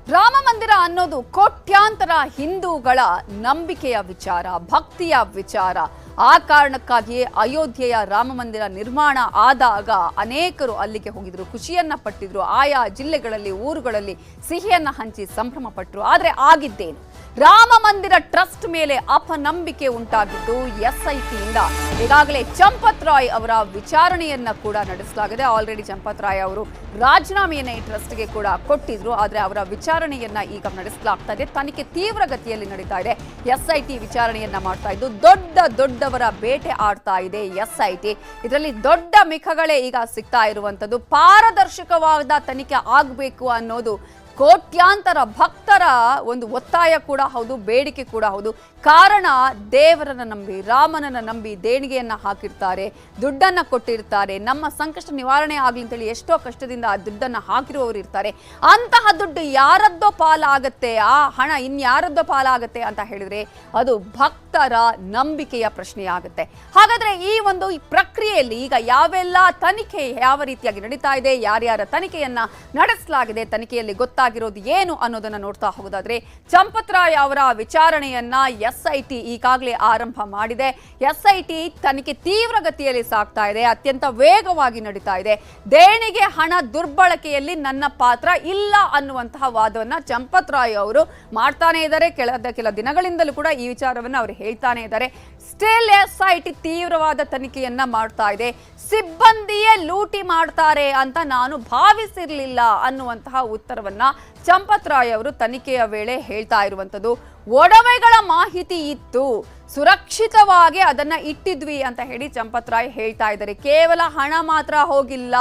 ರಾಮ ಮಂದಿರ ಅನ್ನೋದು ಕೋಟ್ಯಾಂತರ ಹಿಂದೂಗಳ ನಂಬಿಕೆಯ ವಿಚಾರ, ಭಕ್ತಿಯ ವಿಚಾರ. ಆ ಕಾರಣಕ್ಕಾಗಿಯೇ ಅಯೋಧ್ಯೆಯ ರಾಮ ಮಂದಿರ ನಿರ್ಮಾಣ ಆದಾಗ ಅನೇಕರು ಅಲ್ಲಿಗೆ ಹೋಗಿದ್ರು, ಖುಷಿಯನ್ನ ಪಟ್ಟಿದ್ರು, ಆಯಾ ಜಿಲ್ಲೆಗಳಲ್ಲಿ ಊರುಗಳಲ್ಲಿ ಸಿಹಿಯನ್ನ ಹಂಚಿ ಸಂಭ್ರಮ ಪಟ್ಟರು. ಆದ್ರೆ ಆಗಿದ್ದೇನು? ರಾಮ ಮಂದಿರ ಟ್ರಸ್ಟ್ ಮೇಲೆ ಅಪನಂಬಿಕೆ ಉಂಟಾಗಿದ್ದು ಎಸ್ಐಟಿಯಿಂದ ಈಗಾಗಲೇ ಚಂಪತ್ ರಾಯ್ ಅವರ ವಿಚಾರಣೆಯನ್ನ ಕೂಡ ನಡೆಸಲಾಗಿದೆ. ಆಲ್ರೆಡಿ ಚಂಪತ್ ರಾಯ್ ಅವರು ರಾಜೀನಾಮೆಯನ್ನ ಈ ಟ್ರಸ್ಟ್ಗೆ ಕೂಡ ಕೊಟ್ಟಿದ್ರು. ಆದ್ರೆ ಅವರ ವಿಚಾರಣೆಯನ್ನ ಈಗ ನಡೆಸಲಾಗ್ತಾ ಇದೆ. ತನಿಖೆ ತೀವ್ರ ಗತಿಯಲ್ಲಿ ನಡೀತಾ ಇದೆ. ಎಸ್ಐಟಿ ವಿಚಾರಣೆಯನ್ನ ಮಾಡ್ತಾ ಇದ್ದು ದೊಡ್ಡವರ ಬೇಟೆ ಆಡ್ತಾ ಇದೆ ಎಸ್ಐಟಿ. ಇದರಲ್ಲಿ ದೊಡ್ಡ ಮಿಖಗಳೇ ಈಗ ಸಿಗ್ತಾ ಇರುವಂತದ್ದು. ಪಾರದರ್ಶಕವಾದ ತನಿಖೆ ಆಗಬೇಕು ಅನ್ನೋದು ಕೋಟ್ಯಾಂತರ ಭಕ್ತರ ಒಂದು ಒತ್ತಾಯ ಕೂಡ ಹೌದು, ಬೇಡಿಕೆ ಕೂಡ ಹೌದು. ಕಾರಣ, ದೇವರನ್ನ ನಂಬಿ, ರಾಮನನ್ನ ನಂಬಿ ದೇಣಿಗೆಯನ್ನ ಹಾಕಿರ್ತಾರೆ, ದುಡ್ಡನ್ನ ಕೊಟ್ಟಿರ್ತಾರೆ. ನಮ್ಮ ಸಂಕಷ್ಟ ನಿವಾರಣೆ ಆಗ್ಲಿ ಅಂತೇಳಿ ಎಷ್ಟೋ ಕಷ್ಟದಿಂದ ಆ ದುಡ್ಡನ್ನ ಹಾಕಿರುವವರು ಇರ್ತಾರೆ. ಅಂತಹ ದುಡ್ಡು ಯಾರದ್ದೋ ಪಾಲಾಗತ್ತೆ, ಆ ಹಣ ಇನ್ಯಾರದ್ದೋ ಪಾಲಾಗತ್ತೆ ಅಂತ ಹೇಳಿದ್ರೆ ಅದು ಭಕ್ತರ ನಂಬಿಕೆಯ ಪ್ರಶ್ನೆಯಾಗುತ್ತೆ. ಹಾಗಾದ್ರೆ ಈ ಒಂದು ಪ್ರಕ್ರಿಯೆಯಲ್ಲಿ ಈಗ ಯಾವೆಲ್ಲ ತನಿಖೆ ಯಾವ ರೀತಿಯಾಗಿ ನಡೀತಾ ಇದೆ, ಯಾರ್ಯಾರ ತನಿಖೆಯನ್ನ ನಡೆಸಲಾಗಿದೆ, ತನಿಖೆಯಲ್ಲಿ ಗೊತ್ತಾಗಿರೋದು ಏನು ಅನ್ನೋದನ್ನ ನೋಡ್ತಾ ಹೋಗೋದಾದ್ರೆ, ಚಂಪತ್ ರಾಯ್ ಅವರ ವಿಚಾರಣೆಯನ್ನ ಎಸ್ಐಟಿ ಈಗಾಗಲೇ ಆರಂಭ ಮಾಡಿದೆ. ಎಸ್ಐಟಿ ತನಿಖೆ ತೀವ್ರಗತಿಯಲ್ಲಿ ಸಾಗ್ತಾ ಇದೆ, ಅತ್ಯಂತ ವೇಗವಾಗಿ ನಡೀತಾ ಇದೆ. ದೇಣಿಗೆ ಹಣ ದುರ್ಬಳಕೆಯಲ್ಲಿ ನನ್ನ ಪಾತ್ರ ಇಲ್ಲ ಅನ್ನುವಂತಹ ವಾದವನ್ನ ಚಂಪತ್ ರಾಯ್ ಅವರು ಮಾಡ್ತಾನೆ ಇದ್ದಾರೆ. ಕೆಲ ದಿನಗಳಿಂದಲೂ ಕೂಡ ಈ ವಿಚಾರವನ್ನ ಅವರು ಹೇಳ್ತಾನೆ ಇದ್ದಾರೆ. ಸ್ಟಿಲ್ ಎಸ್ಐಟಿ ತೀವ್ರವಾದ ತನಿಖೆಯನ್ನ ಮಾಡ್ತಾ ಇದೆ. ಸಿಬ್ಬಂದಿಯೇ ಲೂಟಿ ಮಾಡ್ತಾರೆ ಅಂತ ನಾನು ಭಾವಿಸಿರ್ಲಿಲ್ಲ ಅನ್ನುವಂತಹ ಉತ್ತರವನ್ನ ಚಂಪತ್ ರಾಯ್ ಅವರು ತನಿಖೆಯ ವೇಳೆ ಹೇಳ್ತಾ ಇರುವಂತದ್ದು. ಒಡವೆಗಳ ಮಾಹಿತಿ ಇತ್ತು, ಸುರಕ್ಷಿತವಾಗಿ ಅದನ್ನ ಇಟ್ಟಿದ್ವಿ ಅಂತ ಹೇಳಿ ಚಂಪತ್ ರಾಯ್ ಹೇಳ್ತಾ ಇದ್ದಾರೆ. ಕೇವಲ ಹಣ ಮಾತ್ರ ಹೋಗಿಲ್ಲ,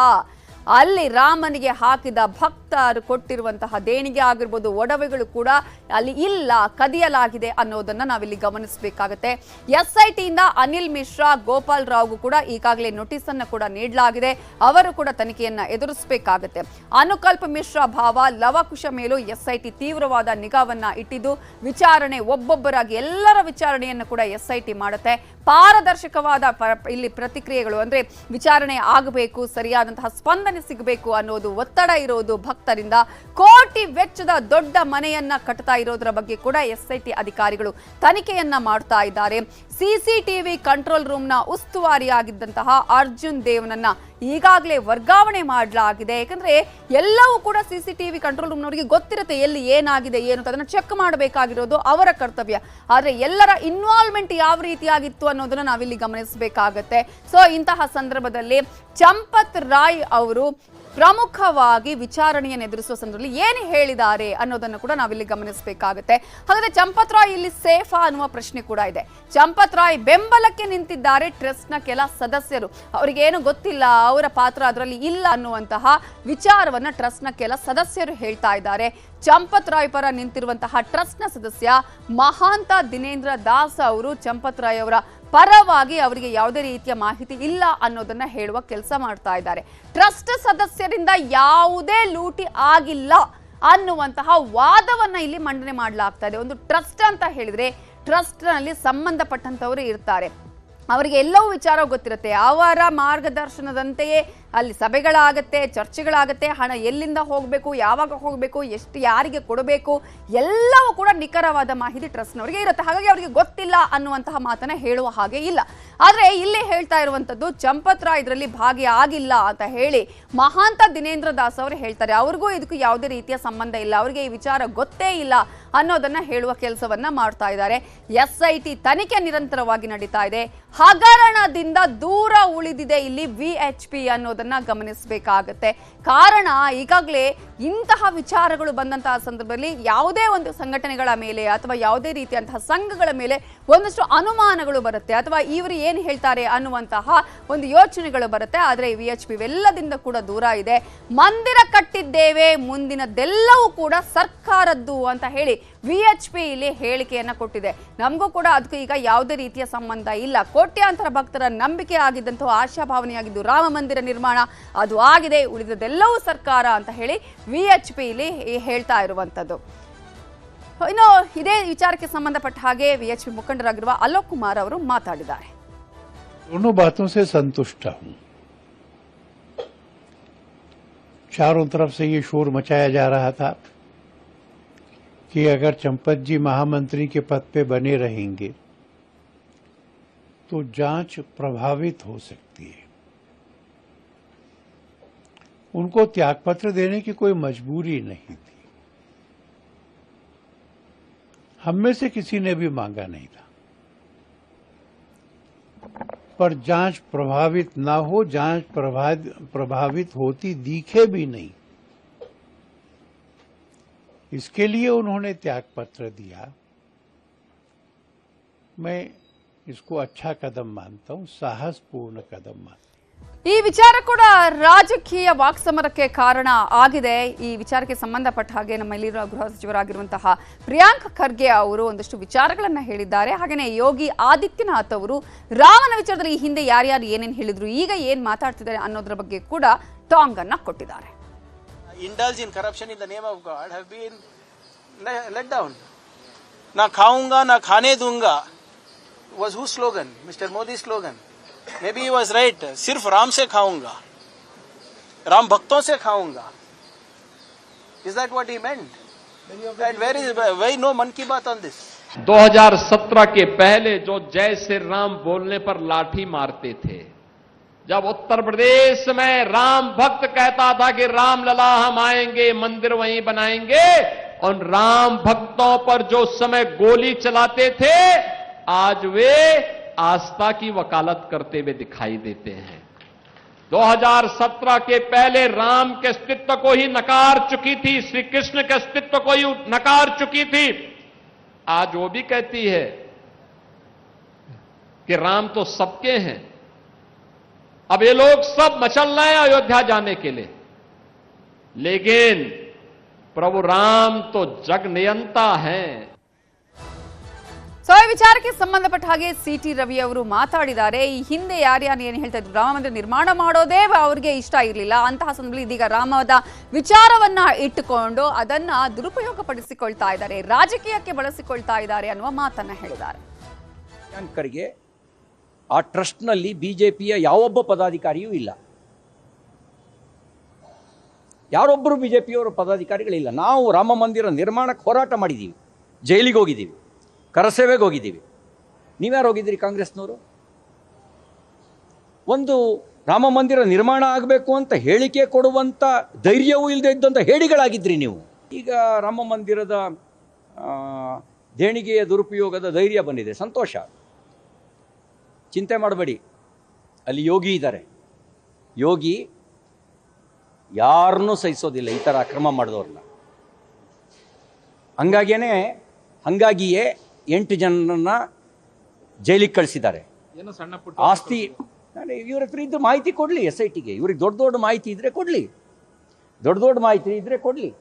ಅಲ್ಲಿ ರಾಮನಿಗೆ ಹಾಕಿದ ಭಕ್ತರು ಕೊಟ್ಟಿರುವಂತಹ ದೇಣಿಗೆ ಆಗಿರ್ಬೋದು, ಒಡವೆಗಳು ಕೂಡ ಅಲ್ಲಿ ಇಲ್ಲ, ಕದಿಯಲಾಗಿದೆ ಅನ್ನೋದನ್ನ ನಾವಿಲ್ಲಿ ಗಮನಿಸಬೇಕಾಗುತ್ತೆ. ಎಸ್ಐಟಿಯಿಂದ ಅನಿಲ್ ಮಿಶ್ರಾ, ಗೋಪಾಲ್ ರಾವ್ಗೂ ಕೂಡ ಈಗಾಗಲೇ ನೋಟಿಸ್ ಅನ್ನು ಕೂಡ ನೀಡಲಾಗಿದೆ. ಅವರು ಕೂಡ ತನಿಖೆಯನ್ನ ಎದುರಿಸಬೇಕಾಗುತ್ತೆ. ಅನುಕಲ್ಪ ಮಿಶ್ರಾ ಭಾವ ಲವಕುಶ ಮೇಲೂ ಎಸ್ಐಟಿ ತೀವ್ರವಾದ ನಿಗಾವನ್ನ ಇಟ್ಟಿದ್ದು ವಿಚಾರಣೆ ಒಬ್ಬೊಬ್ಬರಾಗಿ ಎಲ್ಲರ ವಿಚಾರಣೆಯನ್ನು ಕೂಡ ಎಸ್ಐಟಿ ಮಾಡುತ್ತೆ. ಪಾರದರ್ಶಕವಾದ ಇಲ್ಲಿ ಪ್ರತಿಕ್ರಿಯೆಗಳು ಅಂದ್ರೆ ವಿಚಾರಣೆ ಆಗಬೇಕು, ಸರಿಯಾದಂತಹ ಸ್ಪಂದನೆ ಸಿಗಬೇಕು ಅನ್ನೋದು ಒತ್ತಡ ಇರೋದು ಭಕ್ತರಿಂದ. ಕೋಟಿ ವೆಚ್ಚದ ದೊಡ್ಡ ಮನೆಯನ್ನ ಕಟ್ತಾ ಇರೋದ್ರ ಬಗ್ಗೆ ಕೂಡ ಎಸ್ಐಟಿ ಅಧಿಕಾರಿಗಳು ತನಿಖೆಯನ್ನ ಮಾಡ್ತಾ ಇದ್ದಾರೆ. ಸಿಸಿಟಿವಿ ಕಂಟ್ರೋಲ್ ರೂಮ್ನ ಉಸ್ತುವಾರಿಯಾಗಿದ್ದಂತಹ ಅರ್ಜುನ್ ದೇವ್ನನ್ನ ಈಗಾಗಲೇ ವರ್ಗಾವಣೆ ಮಾಡಲಾಗಿದೆ. ಯಾಕಂದ್ರೆ ಎಲ್ಲವೂ ಕೂಡ ಸಿಸಿಟಿವಿ ಕಂಟ್ರೋಲ್ ರೂಮ್ನವರಿಗೆ ಗೊತ್ತಿರುತ್ತೆ ಎಲ್ಲಿ ಏನಾಗಿದೆ ಏನು, ಅದನ್ನ ಚೆಕ್ ಮಾಡಬೇಕಾಗಿರೋದು ಅವರ ಕರ್ತವ್ಯ. ಆದ್ರೆ ಎಲ್ಲರ ಇನ್ವಾಲ್ವ್ಮೆಂಟ್ ಯಾವ ರೀತಿಯಾಗಿತ್ತು ಅನ್ನೋದನ್ನ ನಾವಿಲ್ಲಿ ಗಮನಿಸಬೇಕಾಗತ್ತೆ. ಸೊ ಇಂತಹ ಸಂದರ್ಭದಲ್ಲಿ ಚಂಪತ್ ರಾಯ್ ಅವರು ಪ್ರಮುಖವಾಗಿ ವಿಚಾರಣೆಯನ್ನು ಎದುರಿಸುವ ಸಂದರ್ಭದಲ್ಲಿ ಏನು ಹೇಳಿದ್ದಾರೆ ಅನ್ನೋದನ್ನು ಕೂಡ ನಾವಿಲ್ಲಿ ಗಮನಿಸಬೇಕಾಗುತ್ತೆ. ಹಾಗಾದ್ರೆ ಚಂಪತ್ ರಾಯ್ ಇಲ್ಲಿ ಸೇಫಾ ಅನ್ನುವ ಪ್ರಶ್ನೆ ಕೂಡ ಇದೆ. ಚಂಪತ್ ರಾಯ್ ಬೆಂಬಲಕ್ಕೆ ನಿಂತಿದ್ದಾರೆ ಟ್ರಸ್ಟ್ನ ಕೆಲ ಸದಸ್ಯರು. ಅವರಿಗೇನು ಗೊತ್ತಿಲ್ಲ, ಅವರ ಪಾತ್ರ ಅದರಲ್ಲಿ ಇಲ್ಲ ಅನ್ನುವಂತಹ ವಿಚಾರವನ್ನ ಟ್ರಸ್ಟ್ನ ಕೆಲ ಸದಸ್ಯರು ಹೇಳ್ತಾ ಇದ್ದಾರೆ. ಚಂಪತ್ ರಾಯ್ ಪರ ನಿಂತಿರುವಂತಹ ಟ್ರಸ್ಟ್ನ ಸದಸ್ಯ ಮಹಾಂತ ದಿನೇಂದ್ರ ದಾಸ್ ಅವರು ಚಂಪತ್ ರಾಯ್ ಅವರ ಪರವಾಗಿ ಅವರಿಗೆ ಯಾವುದೇ ರೀತಿಯ ಮಾಹಿತಿ ಇಲ್ಲ ಅನ್ನೋದನ್ನ ಹೇಳುವ ಕೆಲಸ ಮಾಡ್ತಾ ಇದ್ದಾರೆ. ಟ್ರಸ್ಟ್ ಸದಸ್ಯರಿಂದ ಯಾವುದೇ ಲೂಟಿ ಆಗಿಲ್ಲ ಅನ್ನುವಂತಹ ವಾದವನ್ನ ಇಲ್ಲಿ ಮಂಡನೆ ಮಾಡಲಾಗ್ತಾ ಇದೆ. ಒಂದು ಟ್ರಸ್ಟ್ ಅಂತ ಹೇಳಿದ್ರೆ ಟ್ರಸ್ಟ್ ನಲ್ಲಿ ಸಂಬಂಧಪಟ್ಟಂತವರು ಇರ್ತಾರೆ, ಅವರಿಗೆ ಎಲ್ಲವೂ ವಿಚಾರ ಗೊತ್ತಿರುತ್ತೆ. ಅವರ ಮಾರ್ಗದರ್ಶನದಂತೆಯೇ ಅಲ್ಲಿ ಸಭೆಗಳಾಗತ್ತೆ, ಚರ್ಚೆಗಳಾಗತ್ತೆ. ಹಣ ಎಲ್ಲಿಂದ ಹೋಗಬೇಕು, ಯಾವಾಗ ಹೋಗಬೇಕು, ಎಷ್ಟು ಯಾರಿಗೆ ಕೊಡಬೇಕು, ಎಲ್ಲವೂ ಕೂಡ ನಿಖರವಾದ ಮಾಹಿತಿ ಟ್ರಸ್ಟ್ನವರಿಗೆ ಇರುತ್ತೆ. ಹಾಗಾಗಿ ಅವರಿಗೆ ಗೊತ್ತಿಲ್ಲ ಅನ್ನುವಂತಹ ಮಾತನ್ನ ಹೇಳುವ ಹಾಗೆ ಇಲ್ಲ. ಆದ್ರೆ ಇಲ್ಲಿ ಹೇಳ್ತಾ ಇರುವಂತದ್ದು ಚಂಪತ್ ರಾಯ್ ಇದರಲ್ಲಿ ಭಾಗಿಯಾಗಿಲ್ಲ ಅಂತ ಹೇಳಿ ಮಹಾಂತ ದಿನೇಂದ್ರ ದಾಸ್ ಅವರು ಹೇಳ್ತಾರೆ. ಅವ್ರಿಗೂ ಇದಕ್ಕೂ ಯಾವುದೇ ರೀತಿಯ ಸಂಬಂಧ ಇಲ್ಲ, ಅವರಿಗೆ ಈ ವಿಚಾರ ಗೊತ್ತೇ ಇಲ್ಲ ಅನ್ನೋದನ್ನ ಹೇಳುವ ಕೆಲಸವನ್ನ ಮಾಡ್ತಾ ಇದ್ದಾರೆ. ಎಸ್ಐಟಿ ತನಿಖೆ ನಿರಂತರವಾಗಿ ನಡೀತಾ ಇದೆ. ಹಗರಣದಿಂದ ದೂರ ಉಳಿದಿದೆ ಇಲ್ಲಿ ವಿಎಚ್ಪಿ ಅನ್ನೋದನ್ನ ಗಮನಿಸಬೇಕಾಗತ್ತೆ. ಕಾರಣ, ಈಗಾಗಲೇ ಇಂತಹ ವಿಚಾರಗಳು ಬಂದಂತಹ ಸಂದರ್ಭದಲ್ಲಿ ಯಾವುದೇ ಒಂದು ಸಂಘಟನೆಗಳ ಮೇಲೆ ಅಥವಾ ಯಾವುದೇ ರೀತಿಯಂತಹ ಸಂಘಗಳ ಮೇಲೆ ಒಂದಷ್ಟು ಅನುಮಾನಗಳು ಬರುತ್ತೆ, ಅಥವಾ ಇವರು ಏನು ಹೇಳ್ತಾರೆ ಅನ್ನುವಂತಹ ಒಂದು ಯೋಚನೆಗಳು ಬರುತ್ತೆ. ಆದ್ರೆ ವಿಎಚ್ಪಿ ಇವೆಲ್ಲದಿಂದ ಕೂಡ ದೂರ ಇದೆ. ಮಂದಿರ ಕಟ್ಟಿದ್ದೇವೆ, ಮುಂದಿನದೆಲ್ಲವೂ ಕೂಡ ಸರ್ಕಾರದ್ದು ಅಂತ ಹೇಳಿ ವಿಎಚ್ಪಿ ಇಲ್ಲಿ ಹೇಳಿಕೆಯನ್ನ ಕೊಟ್ಟಿದೆ. ನಮಗೂ ಕೂಡ ಅದಕ್ಕೂ ಈಗ ಯಾವುದೇ ರೀತಿಯ ಸಂಬಂಧ ಇಲ್ಲ. ಕೋಟ್ಯಾಂತರ ಭಕ್ತರ ನಂಬಿಕೆ ಆಗಿದ್ದಂತಹ ಆಶಾಭಾವನೆಯಾಗಿದ್ದು ರಾಮ ಮಂದಿರ ನಿರ್ಮಾಣ, ಅದು ಆಗಿದೆ, ಉಳಿದದೆಲ್ಲವೂ ಸರ್ಕಾರ ಅಂತ ಹೇಳಿ ವಿಎಚ್ಪಿ ಇಲ್ಲಿ ಹೇಳ್ತಾ ಇರುವಂತದ್ದು. ಇನ್ನು ಇದೇ ವಿಚಾರಕ್ಕೆ ಸಂಬಂಧಪಟ್ಟ ಹಾಗೆ ವಿಎಚ್ಪಿ ಮುಖಂಡರಾಗಿರುವ ಅಲೋಕ್ ಕುಮಾರ್ ಅವರು ಮಾತಾಡಿದ್ದಾರೆ. दोनों बातों से संतुष्ट हूं। चारों तरफ से ये शोर मचाया जा रहा था कि अगर चंपत जी महामंत्री के पद पे बने रहेंगे तो जांच प्रभावित हो सकती है। उनको त्यागपत्र देने की कोई मजबूरी नहीं थी, हम में से किसी ने भी मांगा नहीं था, पर जांच प्रभावित ना हो, जांच प्रभावित होती दिखे भी नहीं, इसके लिए उन्होंने त्यागपत्र दिया। मैं इसको अच्छा कदम मानता हूं, साहसपूर्ण कदम मानता हूं। ಈ ವಿಚಾರ ಕೂಡ ರಾಜಕೀಯ ವಾಕ್ಸಮರಕ್ಕೆ ಕಾರಣ ಆಗಿದೆ. ಈ ವಿಚಾರಕ್ಕೆ ಸಂಬಂಧಪಟ್ಟ ಹಾಗೆ ನಮ್ಮ ಇಲ್ಲಿರುವ ಗೃಹ ಸಚಿವರಾಗಿರುವಂತಹ ಪ್ರಿಯಾಂಕ್ ಖರ್ಗೆ ಅವರು ಒಂದಷ್ಟು ವಿಚಾರಗಳನ್ನ ಹೇಳಿದ್ದಾರೆ. ಹಾಗೆಯೇ ಯೋಗಿ ಆದಿತ್ಯನಾಥ್ ಅವರು ರಾಮನ ವಿಚಾರದಲ್ಲಿ ಈ ಹಿಂದೆ ಯಾರ್ಯಾರು ಏನೇನು ಹೇಳಿದ್ರು, ಈಗ ಏನ್ ಮಾತಾಡ್ತಿದ್ದಾರೆ ಅನ್ನೋದ್ರ ಬಗ್ಗೆ ಕೂಡ ಟಾಂಗ್ ಅನ್ನ ಕೊಟ್ಟಿದ್ದಾರೆ. Indulge in corruption in the name of God have been let down. Na khaunga na khane dunga was whose slogan? Mr. Modi's slogan. Maybe he was right. सिर्फ राम से खाऊंगा, राम भक्तों से खाऊंगा. Is that what he meant? And where no मन की बात on this? 2017 के पहले जो जय श्री राम बोलने पर लाठी मारते थे, जब उत्तर प्रदेश में राम भक्त कहता था कि राम लला हम आएंगे, मंदिर वहीं बनाएंगे, और राम भक्तों पर जो समय गोली चलाते थे, आज वे आस्था की वकालत करते हुए दिखाई देते हैं। 2017 के पहले राम के अस्तित्व को ही नकार चुकी थी, श्री कृष्ण के अस्तित्व को ही नकार चुकी थी। आज वो भी कहती है कि राम तो सबके हैं। अब ये लोग सब मचल रहे हैं अयोध्या जाने के लिए, लेकिन प्रभु राम तो जग नियंता हैं। ಸೊ ಈ ವಿಚಾರಕ್ಕೆ ಸಂಬಂಧಪಟ್ಟ ಹಾಗೆ ಸಿಟಿ ರವಿ ಅವರು ಮಾತಾಡಿದ್ದಾರೆ. ಈ ಹಿಂದೆ ಯಾರ್ಯಾರು ಏನು ಹೇಳ್ತಾ ಇದ್ರು, ರಾಮ ಮಂದಿರ ನಿರ್ಮಾಣ ಮಾಡೋದೇ ಅವ್ರಿಗೆ ಇಷ್ಟ ಇರಲಿಲ್ಲ, ಅಂತಹ ಸಂದರ್ಭದಲ್ಲಿ ಇದೀಗ ರಾಮದ ವಿಚಾರವನ್ನ ಇಟ್ಟುಕೊಂಡು ಅದನ್ನ ದುರುಪಯೋಗ ಪಡಿಸಿಕೊಳ್ತಾ ಇದ್ದಾರೆ, ರಾಜಕೀಯಕ್ಕೆ ಬಳಸಿಕೊಳ್ತಾ ಇದ್ದಾರೆ ಅನ್ನುವ ಮಾತನ್ನ ಹೇಳಿದ್ದಾರೆ. ಗೆ ಆ ಟ್ರಸ್ಟ್ನಲ್ಲಿ ಬಿಜೆಪಿಯ ಯಾವೊಬ್ಬ ಪದಾಧಿಕಾರಿಯೂ ಇಲ್ಲ, ಯಾರೊಬ್ಬರು ಬಿಜೆಪಿಯವರ ಪದಾಧಿಕಾರಿಗಳಿಲ್ಲ. ನಾವು ರಾಮ ಮಂದಿರ ನಿರ್ಮಾಣಕ್ಕೆ ಹೋರಾಟ ಮಾಡಿದ್ದೀವಿ, ಜೈಲಿಗೆ ಹೋಗಿದ್ದೀವಿ, ಕರಸೇವೆಗೆ ಹೋಗಿದ್ದೀವಿ. ನೀವ್ಯಾರು ಹೋಗಿದ್ದೀರಿ ಕಾಂಗ್ರೆಸ್ನವರು? ಒಂದು ರಾಮ ಮಂದಿರ ನಿರ್ಮಾಣ ಆಗಬೇಕು ಅಂತ ಹೇಳಿಕೆ ಕೊಡುವಂಥ ಧೈರ್ಯವೂ ಇಲ್ಲದೆ ಇದ್ದಂಥ ಹೇಡಿಗಳಾಗಿದ್ರಿ ನೀವು. ಈಗ ರಾಮ ಮಂದಿರದ ದೇಣಿಗೆಯ ದುರುಪಯೋಗದ ಧೈರ್ಯ ಬಂದಿದೆ, ಸಂತೋಷ. ಚಿಂತೆ ಮಾಡಬೇಡಿ, ಅಲ್ಲಿ ಯೋಗಿ ಇದ್ದಾರೆ. ಯೋಗಿ ಯಾರನ್ನೂ ಸಹಿಸೋದಿಲ್ಲ ಈ ಥರ ಅಕ್ರಮ ಮಾಡಿದವ್ರನ್ನ. ಹಂಗಾಗಿಯೇ 8 ಜನರನ್ನ ಜೈಲಿಗೆ ಕಳಿಸಿದ್ದಾರೆ. ಆಸ್ತಿ ಇವ್ರ ಹತ್ರ ಇದ್ದು ಮಾಹಿತಿ ಕೊಡಲಿ, SITಗೆ. ಇವ್ರಿಗೆ ದೊಡ್ಡ ಮಾಹಿತಿ ಇದ್ರೆ ಕೊಡಲಿ, ದೊಡ್ಡ ಮಾಹಿತಿ ಇದ್ರೆ ಕೊಡಲಿ.